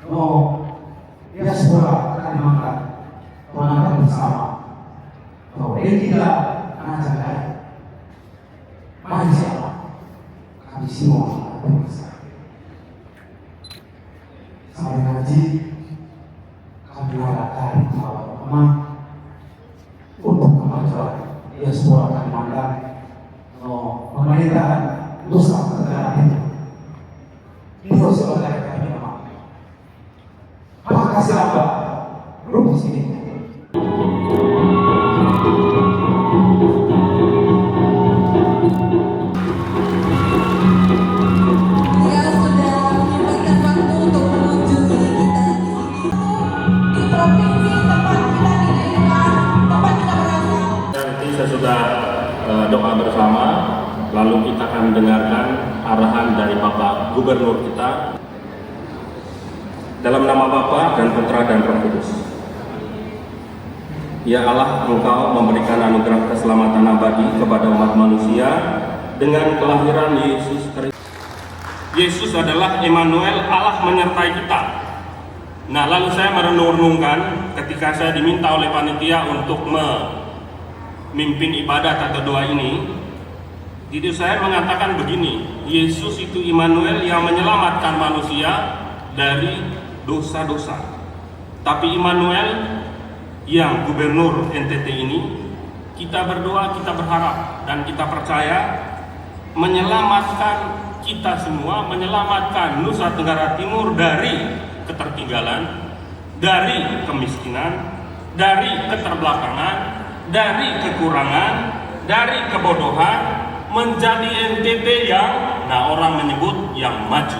no diaspora Kalimantan tonangkan bersama inilah anak jaga mari siapa kami semua bersama sampai ngaji kami arahkan teman-teman untuk kemajuan diaspora Kalimantan pemerintahan Nusa Tenggara Timur. Itu sebagai kami memang. Apakah siapa? Belum di sini. Sudah doa bersama, lalu kita akan dengarkan arahan dari Bapak Gubernur kita. Dalam nama Bapa dan Putra dan Roh Kudus. Ya Allah, Engkau memberikan anugerah keselamatan abadi kepada umat manusia dengan kelahiran Yesus Kristus. Yesus adalah Immanuel, Allah menyertai kita. Nah, lalu saya merenung-renungkan ketika saya diminta oleh panitia untuk memimpin ibadat atau doa ini. Jadi saya mengatakan begini, Yesus itu Immanuel yang menyelamatkan manusia dari dosa-dosa. Tapi Immanuel yang Gubernur NTT ini, kita berdoa, kita berharap dan kita percaya menyelamatkan kita semua, menyelamatkan Nusa Tenggara Timur dari ketertinggalan, dari kemiskinan, dari keterbelakangan, dari kekurangan, dari kebodohan, menjadi NTT yang orang menyebut yang maju.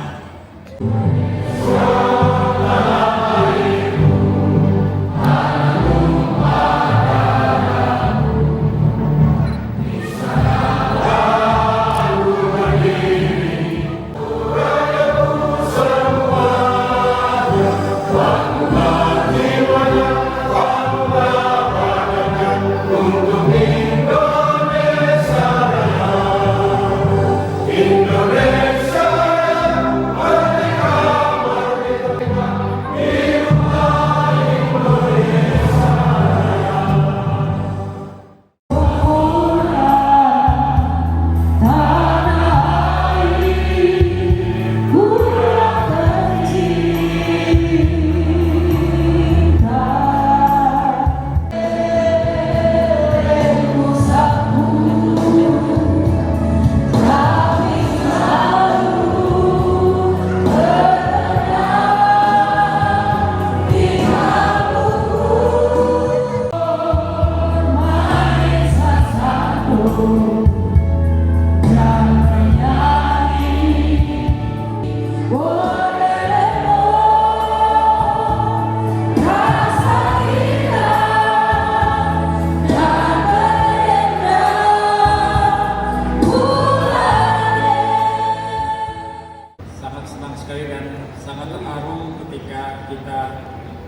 Sangat terharu ketika kita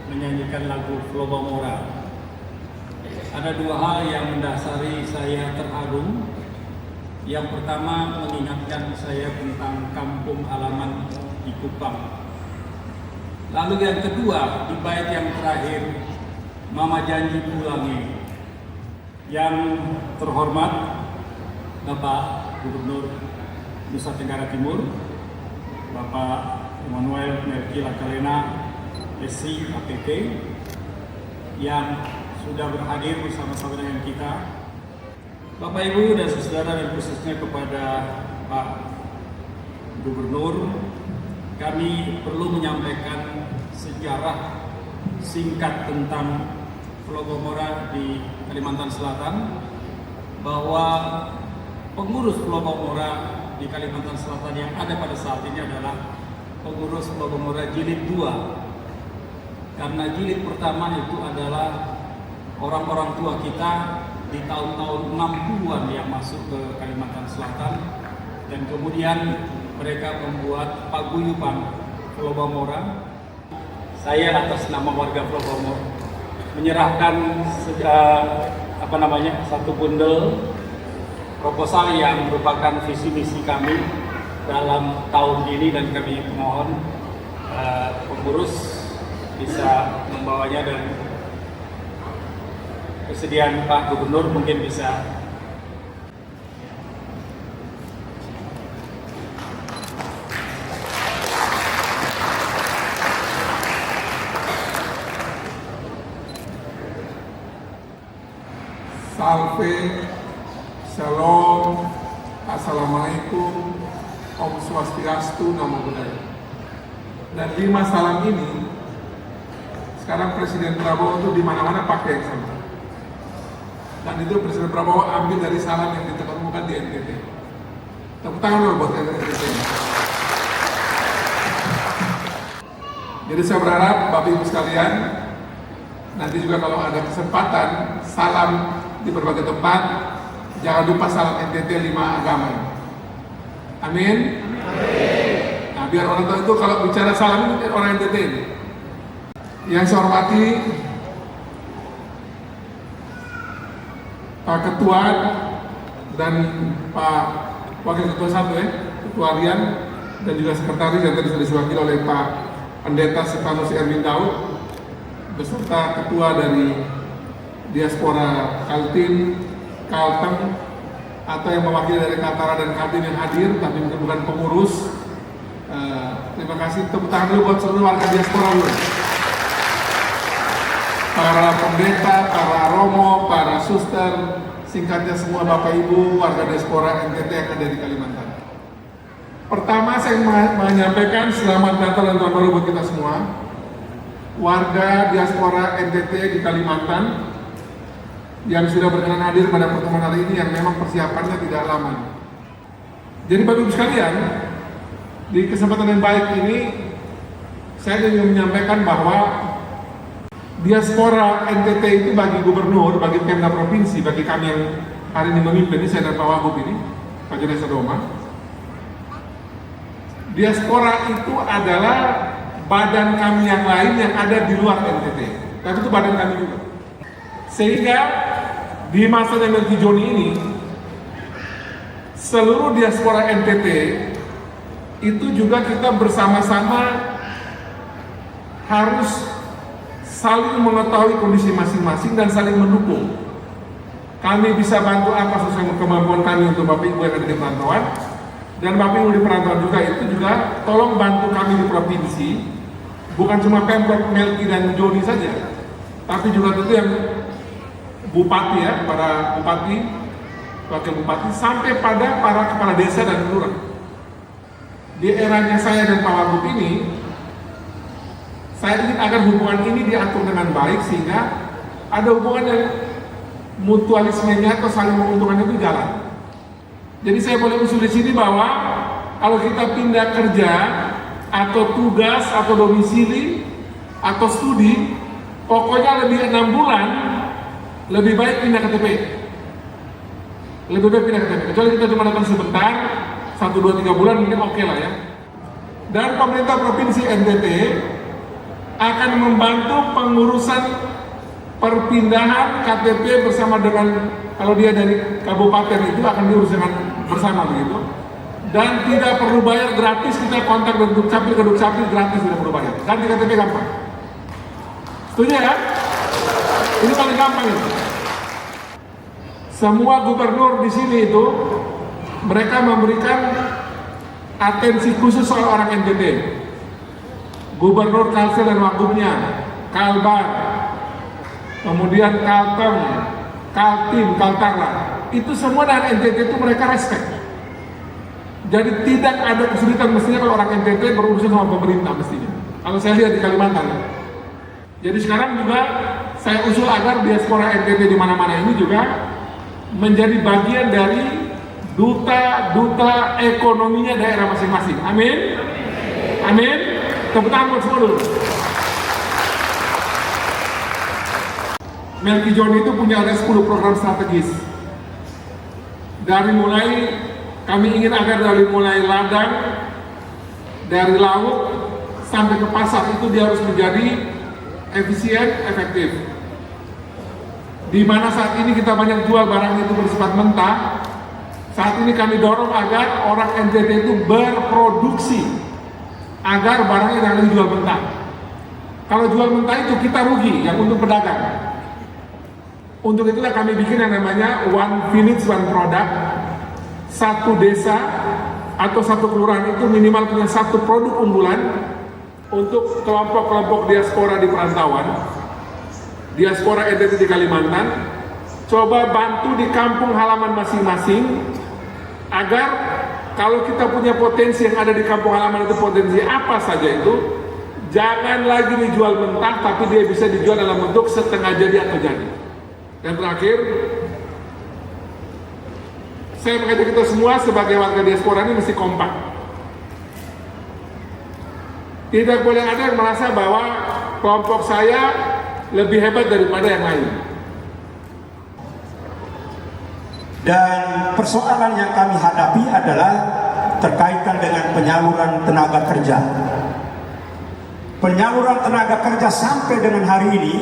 menyanyikan lagu Flobamora. Ada dua hal yang mendasari saya terharu. Yang pertama, mengingatkan saya tentang kampung halaman di Kupang. Lalu yang kedua, di bait yang terakhir, Mama janji pulangi. Yang terhormat Bapak Gubernur Nusa Tenggara Timur, Bapak Immanuel Merki Lakalena, SC APP, yang sudah berhadir bersama-sama dengan kita. Bapak Ibu dan saudara, dan khususnya kepada Pak Gubernur, kami perlu menyampaikan sejarah singkat tentang Flobamora di Kalimantan Selatan, bahwa pengurus Flobamora di Kalimantan Selatan yang ada pada saat ini adalah pengurus Flobamora jilid 2. Karena jilid pertama itu adalah orang-orang tua kita di tahun-tahun 60-an yang masuk ke Kalimantan Selatan, dan kemudian mereka membuat paguyuban Flobamora. Saya atas nama warga Flobamora menyerahkan satu bundel proposal yang merupakan visi misi kami dalam tahun ini, dan kami mohon pengurus bisa membawanya dan kesediaan Pak Gubernur mungkin bisa. Salve, Shalom, Assalamualaikum, Om Swastiastu, Namo Buddhaya. Dan 5 salam ini, sekarang Presiden Prabowo itu di mana-mana pakai yang sama. Dan itu Presiden Prabowo ambil dari salam yang ditemukan di NTT. Tepuk tangan dulu buat NTT. Jadi saya berharap Bapak Ibu sekalian, nanti juga kalau ada kesempatan salam di berbagai tempat, jangan lupa salam NTT 5 agama. Amin. Nah, biar orang tahu itu kalau bicara salam itu orang NTT ini. Yang saya hormati Pak Ketua dan Pak Wakil Ketua 1 Ketua Harian dan juga Sekretaris yang tadi sudah diwakili oleh Pak Pendeta Stefanus Erwin Daud beserta Ketua dari Diaspora Kaltim, Kalteng, atau yang mewakili dari Kaltara dan Kaltim yang hadir, tapi mungkin bukan pengurus. Terima kasih, tepuk tangan dulu buat seluruh warga diaspora dulu. Para pendeta, para romo, para suster, singkatnya semua Bapak Ibu, warga diaspora NTT yang ada di Kalimantan. Pertama saya menyampaikan selamat Natal dan Tahun Baru buat kita semua. Warga diaspora NTT di Kalimantan yang sudah berkenan hadir pada pertemuan hari ini yang memang persiapannya tidak lama. Jadi Bapak Ibu sekalian, di kesempatan yang baik ini saya ingin menyampaikan bahwa diaspora NTT itu bagi gubernur, bagi Pemda provinsi, bagi kami yang hari ini memimpin ini, saya dan Pak Wagub ini, Pak Jodesa Doma. Diaspora itu adalah badan kami yang lain yang ada di luar NTT, tapi itu badan kami juga. Sehingga di masa Melki Joni ini seluruh diaspora NTT itu juga kita bersama-sama harus saling mengetahui kondisi masing-masing dan saling mendukung. Kami bisa bantu apa sesuai kemampuan kami untuk Bapak Ibu yang ada di perantauan, dan Bapak Ibu di perantauan juga itu juga tolong bantu kami di provinsi, bukan cuma Pemkot Melki dan Joni saja, tapi juga tentu yang bupati ya, para bupati, wakil bupati, sampai pada para kepala desa dan kelurahan. Di eranya saya dan Pak Wagub ini, saya ingin agar hubungan ini diatur dengan baik sehingga ada hubungan yang mutualismenya atau saling menguntungkan itu jalan. Jadi saya boleh usul di sini bahwa kalau kita pindah kerja atau tugas atau domisili atau studi, pokoknya lebih 6 bulan lebih baik pindah KTP. Lebih baik pindah KTP. Kecuali kita cuma datang sebentar, 1, 2, 3 bulan mungkin oke lah ya. Dan pemerintah provinsi NTT akan membantu pengurusan perpindahan KTP bersama dengan, kalau dia dari kabupaten itu akan diurus dengan bersama begitu. Dan tidak perlu bayar, gratis, kita kontak ke Dukcapil gratis, tidak perlu bayar. Ganti KTP gampang. Setuju ya? Ini paling gampang itu. Semua gubernur di sini itu mereka memberikan atensi khusus soal orang NTT. Gubernur Kalsel dan Wagubnya, Kalbar, kemudian Kalteng, Kaltim, Kaltara, itu semua dari NTT itu mereka respect. Jadi tidak ada kesulitan mestinya kalau orang NTT berurusan sama pemerintah mestinya. Kalau saya lihat di Kalimantan. Jadi sekarang juga saya usul agar diaspora NTT di mana-mana ini juga menjadi bagian dari duta ekonominya daerah masing-masing. Amin. Amin. Tepuk tangan buat semua dulu. Melki Joni itu punya ada 10 program strategis. Dari mulai kami ingin agar dari mulai ladang, dari laut sampai ke pasar itu dia harus menjadi efisien, efektif. Di mana saat ini kita banyak jual barang itu bersifat mentah, saat ini kami dorong agar orang NTT itu berproduksi. agar barangnya jangan lagi jual mentah. Kalau jual mentah itu kita rugi, yang untuk pedagang. Untuk itulah kami bikin yang namanya One Village One Product. Satu desa atau satu kelurahan itu minimal punya satu produk unggulan untuk kelompok-kelompok diaspora di perantauan, diaspora NTT di Kalimantan. Coba bantu di kampung halaman masing-masing agar kalau kita punya potensi yang ada di kampung halaman itu, potensi apa saja itu, jangan lagi dijual mentah, tapi dia bisa dijual dalam bentuk setengah jadi atau jadi. Dan terakhir, saya mengajak kita semua sebagai warga diaspora ini mesti kompak. Tidak boleh ada yang merasa bahwa kelompok saya lebih hebat daripada yang lain. Dan persoalan yang kami hadapi adalah terkaitan dengan penyaluran tenaga kerja. Penyaluran tenaga kerja sampai dengan hari ini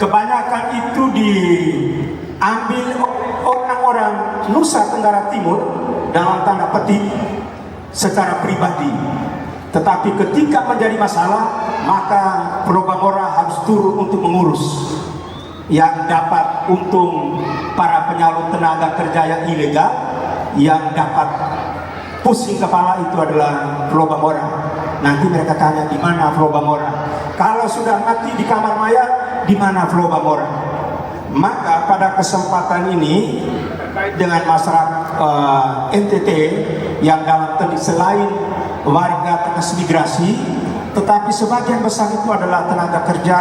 kebanyakan itu diambil orang-orang Nusa Tenggara Timur dalam tanda petik secara pribadi. Tetapi ketika menjadi masalah, maka Pulau Bangora harus turun untuk mengurus. Yang dapat untung para penyalur tenaga kerja yang ilegal, yang dapat pusing kepala itu adalah Pulau Bangora. Nanti mereka tanya di mana Pulau Bangora. Kalau sudah mati di kamar mayat, di mana Pulau Bangora? Maka pada kesempatan ini dengan masyarakat NTT yang dalam selain warga transmigrasi, tetapi sebagian besar itu adalah tenaga kerja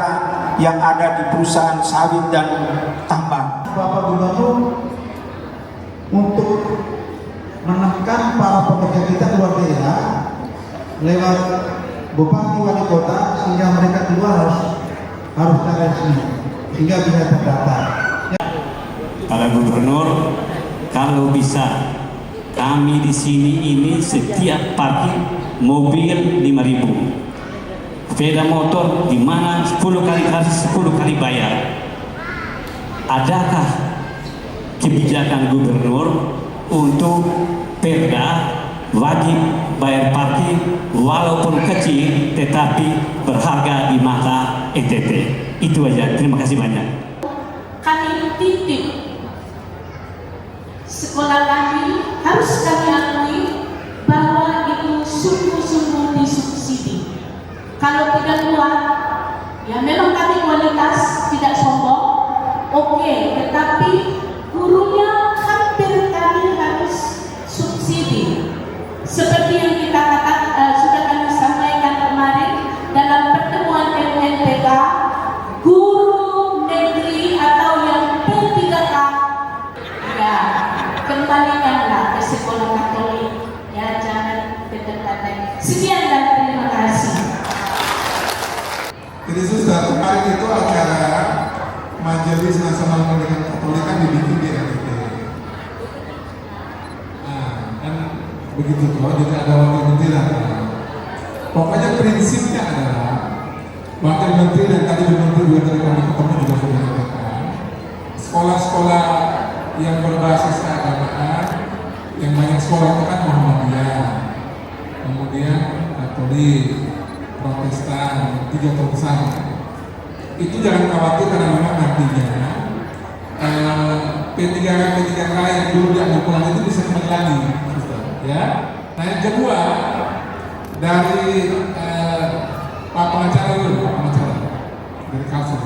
yang ada di perusahaan sawit dan tambang. Bapak Gubernur untuk menekan para pekerja kita keluar daerah lewat bupati wali kota sehingga mereka keluar harus dari sini sehingga bisa terdata. Para gubernur, kalau bisa kami di sini ini setiap parkir mobil 5.000, sepeda motor di mana 10 kali harus 10 kali bayar. Adakah kebijakan gubernur untuk perda wajib bayar parkir walaupun kecil tetapi berharga di mata NTT? Itu aja, terima kasih banyak. Kami titip sekolah kami, harus kami akui bahwa itu sungguh-sungguh disubsidi. Kalau tidak kuat, ya memang kami kualitas tidak sombong, oke, tetapi gurunya hampir kami harus subsidi. Seperti yang kita katakan, sudah kami sampaikan kemarin dalam pertemuan MNPK, guru negeri atau yang P3K, ya kembalikanlah ke sekolah Katolik, ya jangan kedekatan. Sekian dan terima kasih. Jadi sudah kemarin itu acara Majelis Nasional Pendidikan Katolik kan dibikin di NTT. Nah, kan begitu tuh, jadi ada wakil menteri lah. Pokoknya prinsipnya adalah wakil menteri dan tadi menteri juga dari kami ketemu juga sudah mengatakan sekolah-sekolah yang berbasis keagamaan, yang banyak sekolah itu kan Muhammadiyah, kemudian Katolik, Protestan, 3 terbesar. Itu jangan khawatir karena memang nantinya P3K yang dulu diambil pulang itu bisa kembali lagi, ya. Nah yang kedua dari Pak pengacara dulu, Pak pengacara dari Kalsel.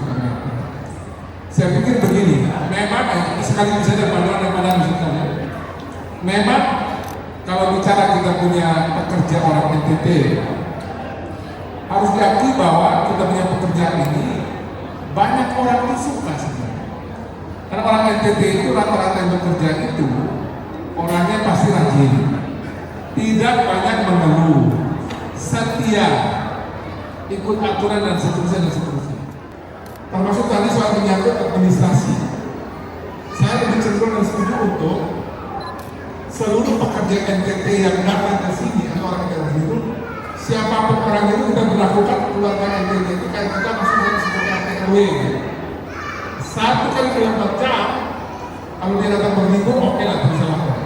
Saya pikir begini, memang sekali bisa ada pandangan misalnya. Memang kalau bicara kita punya pekerja orang NTT, harus diakui bahwa kita punya pekerjaan ini banyak orang yang suka sebenarnya. Karena orang NTT itu rata-rata yang bekerja itu orangnya pasti rajin, tidak banyak mengeluh, setia, ikut aturan dan seterusnya dan seterusnya. Termasuk tadi soal menyangkut administrasi. Saya lebih cenderung dan setuju untuk seluruh pekerja NTT yang datang ke sini atau orang yang itu, siapapun orang itu kita berlakukan keluarga NTT itu kayak kita masuk dalam seperti RW. 1 kali 24 jam, kalau dia datang berminggu, oke lah bisa lapor.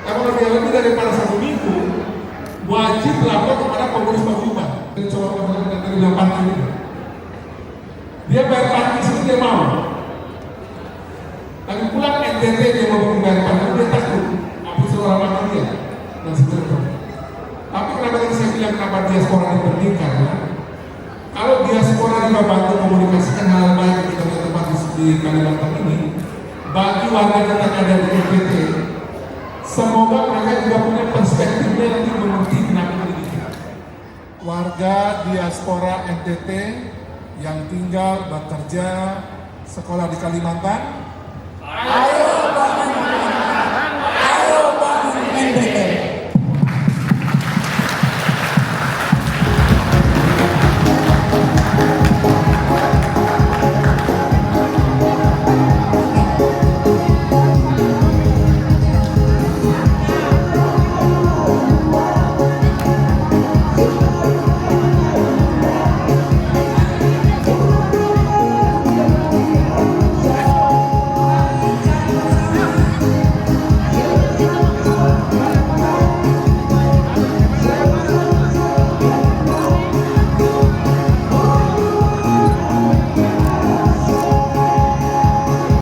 Kalau dia lebih daripada 1 minggu, wajib lapor kepada apa berubah-ubah. Dia coba dari bilang parkir ini. Dia bayar parkir sini dia mau. Tapi pulang NTT dia mau bayar parkir dia takut. Apa seorang parkir dia dan seterusnya. Tapi kenapa tadi saya bilang kenapa diaspora dipentingkan? Ya? Kalau diaspora juga bantu komunikasikan hal baik di tempat di Kalimantan ini, bagi warga kita yang ada di NTT, semoga mereka juga punya perspektifnya nanti mengerti kenapa ini. Warga diaspora NTT yang tinggal, bekerja, sekolah di Kalimantan,